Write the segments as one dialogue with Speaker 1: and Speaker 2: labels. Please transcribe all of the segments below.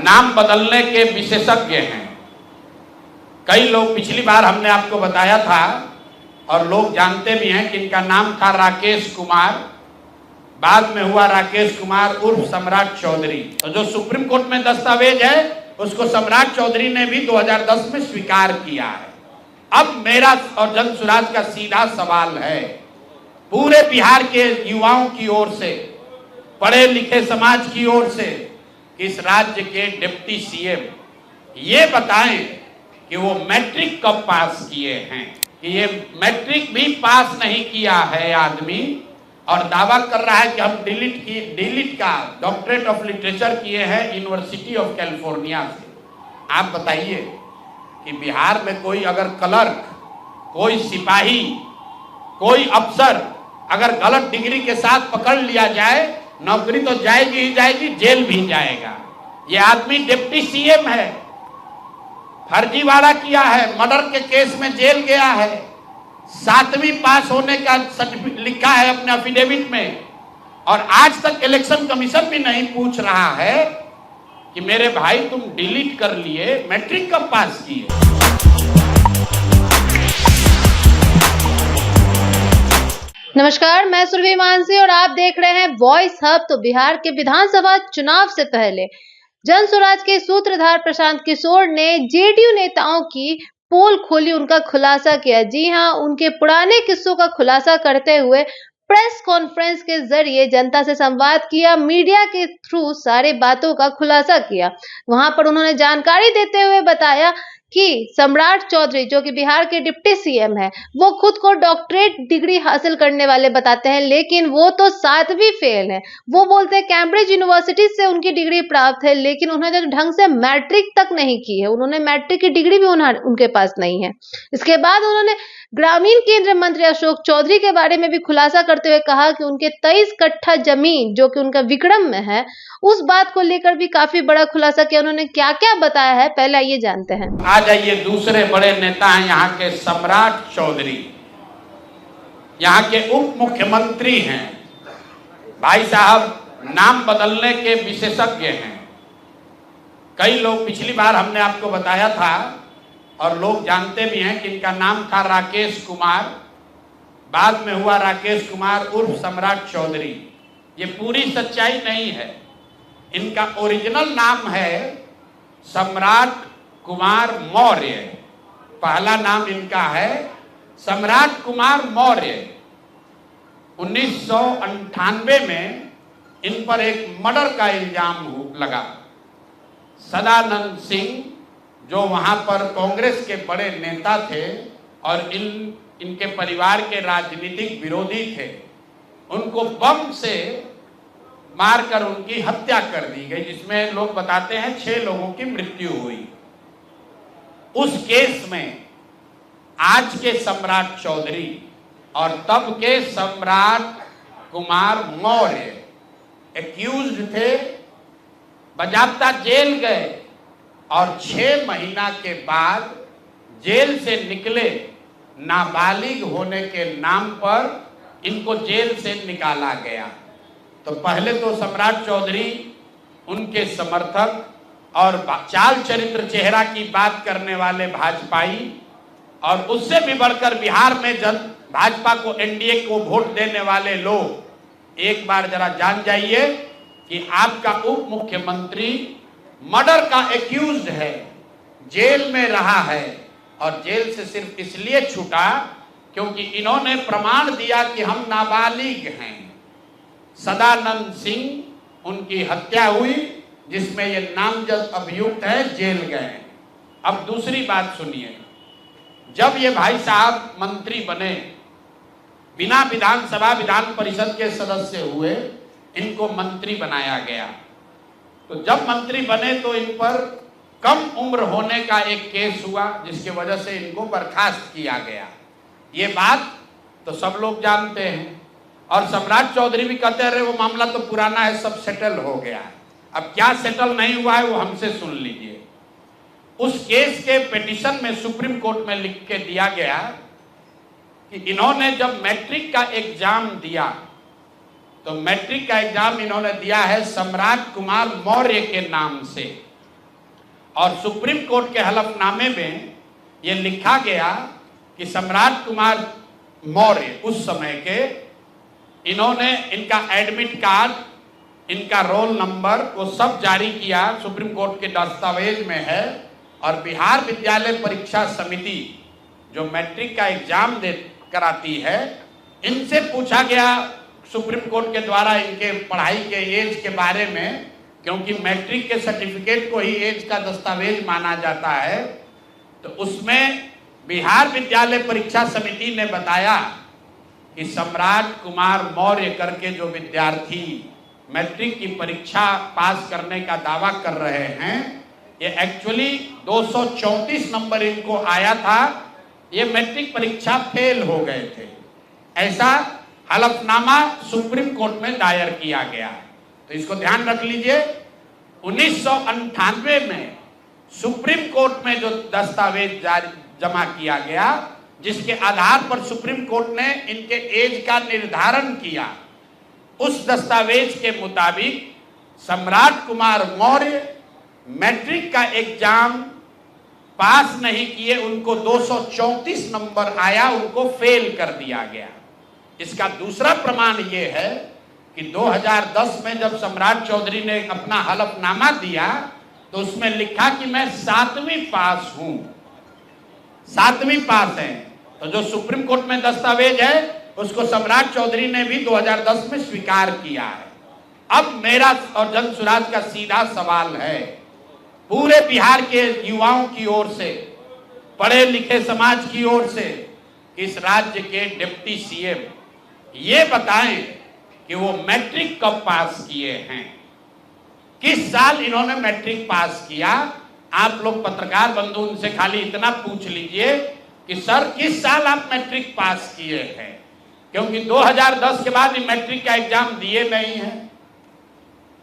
Speaker 1: नाम बदलने के विशेषज्ञ हैं। कई लोग, पिछली बार हमने आपको बताया था और लोग जानते भी हैं कि इनका नाम था राकेश कुमार, बाद में हुआ राकेश कुमार उर्फ सम्राट चौधरी। तो जो सुप्रीम कोर्ट में दस्तावेज है उसको सम्राट चौधरी ने भी 2010 में स्वीकार किया है। अब मेरा और जन सुराज का सीधा सवाल है पूरे बिहार के युवाओं की ओर से, पढ़े लिखे समाज की ओर से, कि इस राज्य के डिप्टी सीएम ये बताएं कि वो मैट्रिक कब पास किए हैं। कि ये मैट्रिक भी पास नहीं किया है आदमी और दावा कर रहा है कि हम डीलिट का डॉक्टरेट ऑफ लिटरेचर किए हैं यूनिवर्सिटी ऑफ कैलिफोर्निया से। आप बताइए कि बिहार में कोई अगर क्लर्क, कोई सिपाही, कोई अफसर अगर गलत डिग्री के साथ पकड़ लिया जाए, नौकरी तो जाएगी ही जाएगी, जेल भी जाएगा। ये आदमी डिप्टी सीएम है, फर्जीवाड़ा किया है, मर्डर के केस में जेल गया है, 7वीं पास होने का सर्टिफिकेट लिखा है अपने एफिडेविट में, और आज तक इलेक्शन कमीशन भी नहीं पूछ रहा है कि मेरे भाई तुम डिलीट कर लिए, मैट्रिक कब पास किए।
Speaker 2: नमस्कार, मैं सुरभि मानसी और आप देख रहे हैं वॉइस हब। तो बिहार के विधानसभा चुनाव से पहले जन स्वराज के सूत्रधार प्रशांत किशोर ने जेडीयू नेताओं की पोल खोली, उनका खुलासा किया। जी हां, उनके पुराने किस्सों का खुलासा करते हुए प्रेस कॉन्फ्रेंस के जरिए जनता से संवाद किया, मीडिया के थ्रू सारे बातों का खुलासा किया। वहां पर उन्होंने जानकारी देते हुए बताया कि सम्राट चौधरी, जो कि बिहार के डिप्टी सीएम है, वो खुद को डॉक्टरेट डिग्री हासिल करने वाले बताते हैं, लेकिन वो तो 7वीं फेल है। वो बोलते हैं कैम्ब्रिज यूनिवर्सिटी से उनकी डिग्री प्राप्त है, लेकिन उन्होंने ढंग से मैट्रिक तक नहीं की है। उन्होंने मैट्रिक की डिग्री भी उनके पास नहीं है। इसके बाद उन्होंने ग्रामीण केंद्रीय मंत्री अशोक चौधरी के बारे में भी खुलासा करते हुए कहा कि उनके 23 कट्ठा जमीन जो कि उनका विक्रम में है, उस बात को लेकर भी काफी बड़ा खुलासा किया। उन्होंने क्या क्या बताया है, पहले आइए जानते हैं।
Speaker 1: आ जाइए, दूसरे बड़े नेता हैं यहाँ के सम्राट चौधरी, यहाँ के उप मुख्यमंत्री हैं। भाई साहब नाम बदलने के विशेषज्ञ हैं। कई लोग, पिछली बार हमने आपको बताया था और लोग जानते भी हैं कि इनका नाम था राकेश कुमार, बाद में हुआ राकेश कुमार उर्फ सम्राट चौधरी। ये पूरी सच्चाई नहीं है। इनका ओरिजिनल नाम है सम्राट कुमार मौर्य। पहला नाम इनका है सम्राट कुमार मौर्य। 1998 में इन पर एक मर्डर का इल्जाम लगा। सदानंद सिंह, जो वहां पर कांग्रेस के बड़े नेता थे और इनके परिवार के राजनीतिक विरोधी थे, उनको बम से मारकर उनकी हत्या कर दी गई, जिसमें लोग बताते हैं 6 लोगों की मृत्यु हुई। उस केस में आज के सम्राट चौधरी और तब के सम्राट कुमार मौर्य एक्यूज्ड थे, बजाबता जेल गए और 6 महीना के बाद जेल से निकले। नाबालिग होने के नाम पर इनको जेल से निकाला गया। तो पहले तो सम्राट चौधरी, उनके समर्थक और चाल चरित्र चेहरा की बात करने वाले भाजपाई, और उससे भी बढ़कर बिहार में भाजपा को, एनडीए को वोट देने वाले लोग, एक बार जरा जान जाइए कि आपका उप मुख्यमंत्री मर्डर का एक्यूज्ड है, जेल में रहा है, और जेल से सिर्फ इसलिए छूटा क्योंकि इन्होंने प्रमाण दिया कि हम नाबालिग हैं। सदानंद सिंह, उनकी हत्या हुई, जिसमें ये नामजद अभियुक्त है, जेल गए। अब दूसरी बात सुनिए, जब ये भाई साहब मंत्री बने, बिना विधानसभा विधान परिषद के सदस्य हुए, इनको मंत्री बनाया गया। तो जब मंत्री बने तो इन पर कम उम्र होने का एक केस हुआ, जिसकी वजह से इनको बर्खास्त किया गया। ये बात तो सब लोग जानते हैं, और सम्राट चौधरी भी कहते रहे वो मामला तो पुराना है, सब सेटल हो गया है। अब क्या सेटल नहीं हुआ है वो हमसे सुन लीजिए। उस केस के पिटीशन में सुप्रीम कोर्ट में लिख के दिया गया कि इन्होंने जब मैट्रिक का एग्जाम दिया, तो मैट्रिक का एग्जाम इन्होंने दिया है सम्राट कुमार मौर्य के नाम से, और सुप्रीम कोर्ट के हलफनामे में यह लिखा गया कि सम्राट कुमार मौर्य उस समय के, इन्होंने इनका एडमिट कार्ड, इनका रोल नंबर वो सब जारी किया, सुप्रीम कोर्ट के दस्तावेज में है। और बिहार विद्यालय परीक्षा समिति जो मैट्रिक का एग्जाम दे कराती है, इनसे पूछा गया सुप्रीम कोर्ट के द्वारा इनके पढ़ाई के एज के बारे में, क्योंकि मैट्रिक के सर्टिफिकेट को ही एज का दस्तावेज माना जाता है। तो उसमें बिहार विद्यालय परीक्षा समिति ने बताया कि सम्राट कुमार मौर्य करके जो विद्यार्थी मैट्रिक की परीक्षा पास करने का दावा कर रहे हैं, ये एक्चुअली 234 नंबर इनको आया था, ये मैट्रिक परीक्षा फेल हो गए थे। ऐसा हलफनामा सुप्रीम कोर्ट में दायर किया गया। तो इसको ध्यान रख लीजिए, 1998 में सुप्रीम कोर्ट में जो दस्तावेज जमा किया गया, जिसके आधार पर सुप्रीम कोर्ट ने इनके एज का निर्धारण किया, उस दस्तावेज के मुताबिक सम्राट कुमार मौर्य मैट्रिक का एग्जाम पास नहीं किए, उनको 234 नंबर आया, उनको फेल कर दिया गया। इसका दूसरा प्रमाण यह है कि 2010 में जब सम्राट चौधरी ने अपना हलफनामा दिया तो उसमें लिखा कि मैं 7वीं पास हूं, 7वीं पास है। तो जो सुप्रीम कोर्ट में दस्तावेज है उसको सम्राट चौधरी ने भी 2010 में स्वीकार किया है। अब मेरा और जन सुराज का सीधा सवाल है पूरे बिहार के युवाओं की ओर से, पढ़े लिखे समाज की ओर से, इस राज्य के डिप्टी सीएम ये बताएं कि वो मैट्रिक कब पास किए हैं, किस साल इन्होंने मैट्रिक पास किया। आप लोग पत्रकार बंधु उनसे खाली इतना पूछ लीजिए कि सर किस साल आप मैट्रिक पास किए हैं, क्योंकि 2010 के बाद मैट्रिक का एग्जाम दिए नहीं है,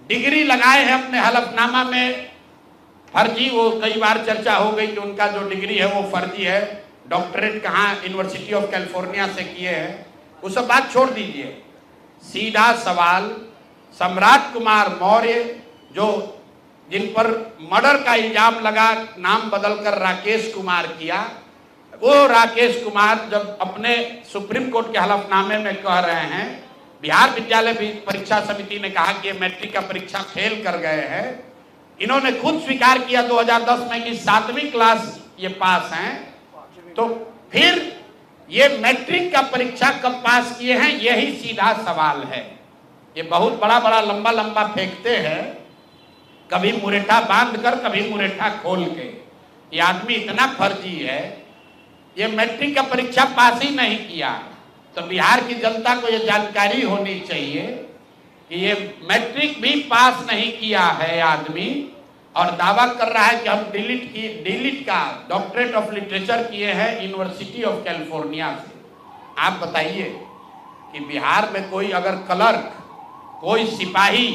Speaker 1: डिग्री लगाए हैं अपने हलफनामा में फर्जी। वो कई बार चर्चा हो गई कि उनका जो डिग्री है वो फर्जी है, डॉक्टरेट कहाँ यूनिवर्सिटी ऑफ कैलिफोर्निया से किए हैं, वो सब बात छोड़ दीजिए। सीधा सवाल, सम्राट कुमार मौर्य जो जिन पर मर्डर का इल्जाम लगा, नाम बदलकर राकेश कुमार किया, वो राकेश कुमार जब अपने सुप्रीम कोर्ट के हलफनामे में कह रहे हैं, बिहार विद्यालय परीक्षा समिति ने कहा कि ये मैट्रिक का परीक्षा फेल कर गए हैं, इन्होंने खुद स्वीकार किया 2010 में कि 7वीं क्लास ये पास हैं, तो फिर ये मैट्रिक का परीक्षा कब पास किए हैं, यही सीधा सवाल है। ये बहुत बड़ा बड़ा लंबा लंबा फेंकते हैं, कभी मुरेठा बांध कर कभी मुरेठा खोल के। ये आदमी इतना फर्जी है, ये मैट्रिक का परीक्षा पास ही नहीं किया। तो बिहार की जनता को ये जानकारी होनी चाहिए कि ये मैट्रिक भी पास नहीं किया है आदमी, और दावा कर रहा है कि हम डिलीट का डॉक्टरेट ऑफ लिटरेचर किए हैं यूनिवर्सिटी ऑफ कैलिफोर्निया से। आप बताइए कि बिहार में कोई अगर क्लर्क, कोई सिपाही,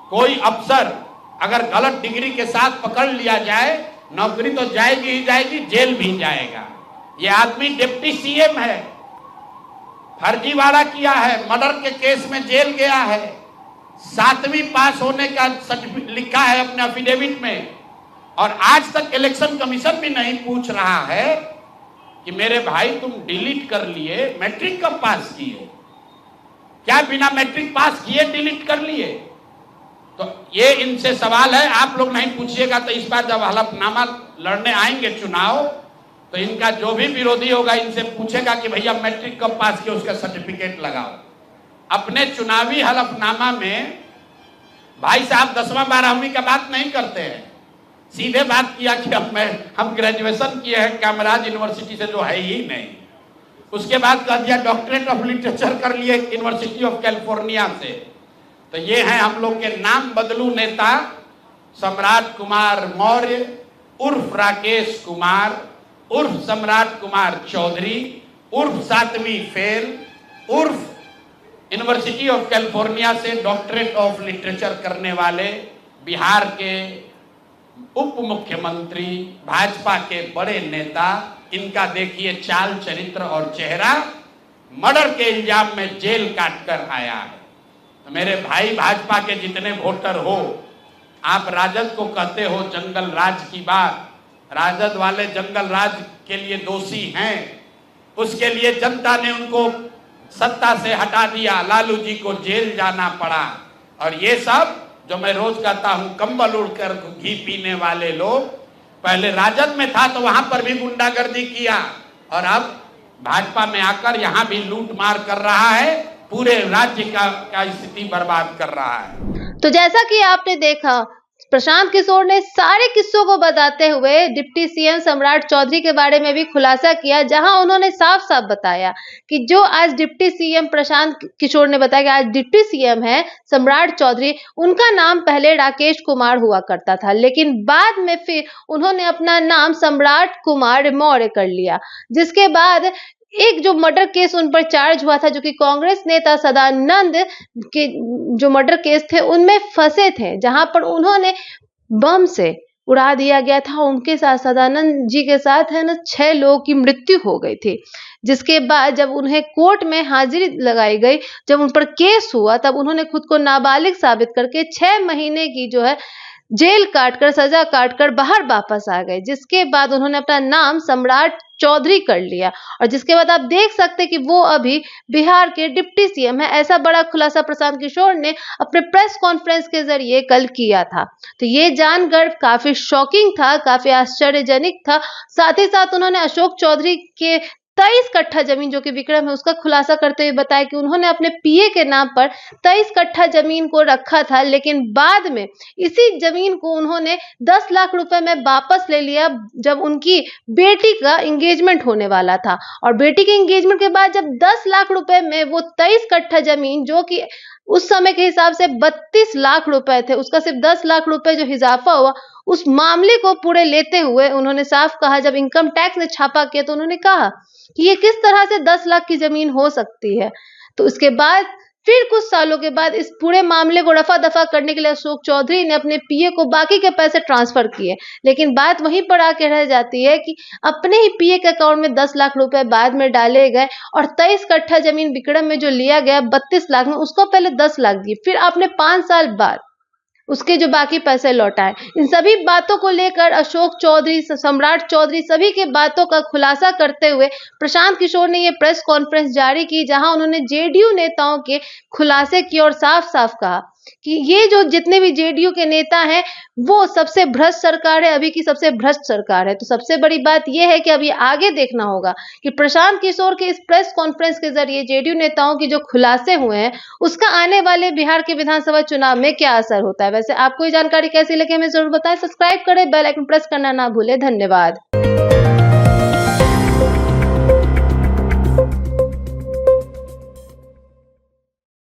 Speaker 1: कोई अफसर अगर गलत डिग्री के साथ पकड़ लिया जाए, नौकरी तो जाएगी ही जाएगी, जेल भी जाएगा। ये आदमी डिप्टी सीएम है, फर्जीवाड़ा किया है, मर्डर के केस में जेल गया है, 7वीं पास होने का सर्टिफिकेट लिखा है अपने एफिडेविट में, और आज तक इलेक्शन कमीशन भी नहीं पूछ रहा है कि मेरे भाई तुम डिलीट कर लिए, मैट्रिक कब पास किए, क्या बिना मैट्रिक पास किए डिलीट कर लिए। तो ये इनसे सवाल है, आप लोग नहीं पूछिएगा तो इस बार जब हलफनामा लड़ने आएंगे चुनाव, तो इनका जो भी विरोधी होगा इनसे पूछेगा कि भैया मैट्रिक कब पास किया, उसका सर्टिफिकेट लगाओ। अपने चुनावी हलफनामा में भाई साहब 10वां 12वीं का बात नहीं करते हैं, सीधे बात किया कि हम ग्रेजुएशन किए हैं कामराज यूनिवर्सिटी से, जो है ही नहीं। उसके बाद कह दिया डॉक्टरेट ऑफ लिटरेचर कर लिए यूनिवर्सिटी ऑफ कैलिफोर्निया से। तो ये हैं हम लोग के नाम बदलू नेता सम्राट कुमार मौर्य उर्फ राकेश कुमार उर्फ सम्राट कुमार चौधरी उर्फ 7वीं फेल उर्फ यूनिवर्सिटी ऑफ कैलिफोर्निया से डॉक्टरेट ऑफ लिटरेचर करने वाले बिहार के उप मुख्यमंत्री, भाजपा के बड़े नेता। इनका देखिए चाल चरित्र और चेहरा, मर्डर के इल्जाम में जेल काट कर आया है। तो मेरे भाई भाजपा के जितने वोटर हो, आप राजद को कहते हो जंगल राज की बात, राजद वाले जंगल राज के लिए दोषी हैं, उसके लिए जनता ने उनको सत्ता से हटा दिया, लालू जी को जेल जाना पड़ा। और ये सब जो मैं रोज कहता हूं, कंबल उड़कर घी पीने वाले लोग, पहले राजद में था तो वहां पर भी गुंडागर्दी किया और अब भाजपा में आकर यहां भी लूट मार कर रहा है, पूरे राज्य का स्थिति बर्बाद कर रहा है।
Speaker 2: तो जैसा कि आपने देखा, प्रशांत किशोर ने सारे किस्सों को बताते हुए डिप्टी सीएम सम्राट चौधरी के बारे में भी खुलासा किया, जहां उन्होंने साफ साफ बताया कि जो आज डिप्टी सीएम प्रशांत किशोर ने बताया कि आज डिप्टी सीएम है सम्राट चौधरी, उनका नाम पहले राकेश कुमार हुआ करता था, लेकिन बाद में फिर उन्होंने अपना नाम सम्राट कुमार मौर्य कर लिया। जिसके बाद एक जो मर्डर केस उन पर चार्ज हुआ था, जो कि कांग्रेस नेता सदानंद के जो मर्डर केस थे उनमें फंसे थे, जहां पर उन्होंने बम से उड़ा दिया गया था। उनके साथ सदानंद जी के साथ है ना 6 लोगों की मृत्यु हो गई थी। जिसके बाद जब उन्हें कोर्ट में हाजिरी लगाई गई, जब उन पर केस हुआ, तब उन्होंने खुद को नाबालिग साबित करके 6 महीने की जो है जेल काटकर, सजा काटकर बाहर वापस आ गए। जिसके बाद उन्होंने अपना नाम सम्राट चौधरी कर लिया और जिसके बाद आप देख सकते हैं कि वो अभी बिहार के डिप्टी सीएम है। ऐसा बड़ा खुलासा प्रशांत किशोर ने अपने प्रेस कॉन्फ्रेंस के जरिए कल किया था। तो ये जानकर काफी शॉकिंग था, काफी आश्चर्यजनक था। साथ ही साथ उन्होंने अशोक चौधरी के 23 कट्ठा जमीन जो कि विक्रम है, उसका खुलासा करते हुए बताया कि उन्होंने अपने पीए के नाम पर 23 कट्ठा जमीन को रखा था, लेकिन बाद में इसी जमीन को उन्होंने 10 लाख रुपए में वापस ले लिया जब उनकी बेटी का एंगेजमेंट होने वाला था। और बेटी के एंगेजमेंट के बाद जब 10 लाख रुपए में वो 23 कट्ठा जमीन, जो कि उस समय के हिसाब से 32 लाख रुपए थे, उसका सिर्फ 10 लाख रुपए जो इजाफा हुआ, उस मामले को पूरे लेते हुए उन्होंने साफ कहा, जब इनकम टैक्स ने छापा किया तो उन्होंने कहा कि ये किस तरह से 10 लाख की जमीन हो सकती है। तो उसके बाद फिर कुछ सालों के बाद इस पूरे मामले को रफा दफा करने के लिए अशोक चौधरी ने अपने पीए को बाकी के पैसे ट्रांसफर किए, लेकिन बात वहीं पर आके रह जाती है कि अपने ही पीए के अकाउंट में 10 लाख रुपए बाद में डाले गए और 23 कट्ठा जमीन विक्रम में जो लिया गया 32 लाख में, उसको पहले 10 लाख दिए, फिर आपने 5 साल बाद उसके जो बाकी पैसे लौटाए। इन सभी बातों को लेकर अशोक चौधरी, सम्राट चौधरी, सभी के बातों का खुलासा करते हुए प्रशांत किशोर ने ये प्रेस कॉन्फ्रेंस जारी की, जहां उन्होंने जेडीयू नेताओं के खुलासे किए और साफ साफ कहा कि ये जो जितने भी जेडीयू के नेता हैं वो सबसे भ्रष्ट सरकार है, अभी की सबसे भ्रष्ट सरकार है। तो सबसे बड़ी बात यह है कि अभी आगे देखना होगा कि प्रशांत किशोर के इस प्रेस कॉन्फ्रेंस के जरिए जेडीयू नेताओं की जो खुलासे हुए हैं उसका आने वाले बिहार के विधानसभा चुनाव में क्या असर होता है। वैसे आपको ये जानकारी कैसी लगी हमें जरूर बताएं। सब्सक्राइब करें, बेल आइकन प्रेस करना ना भूलें। धन्यवाद।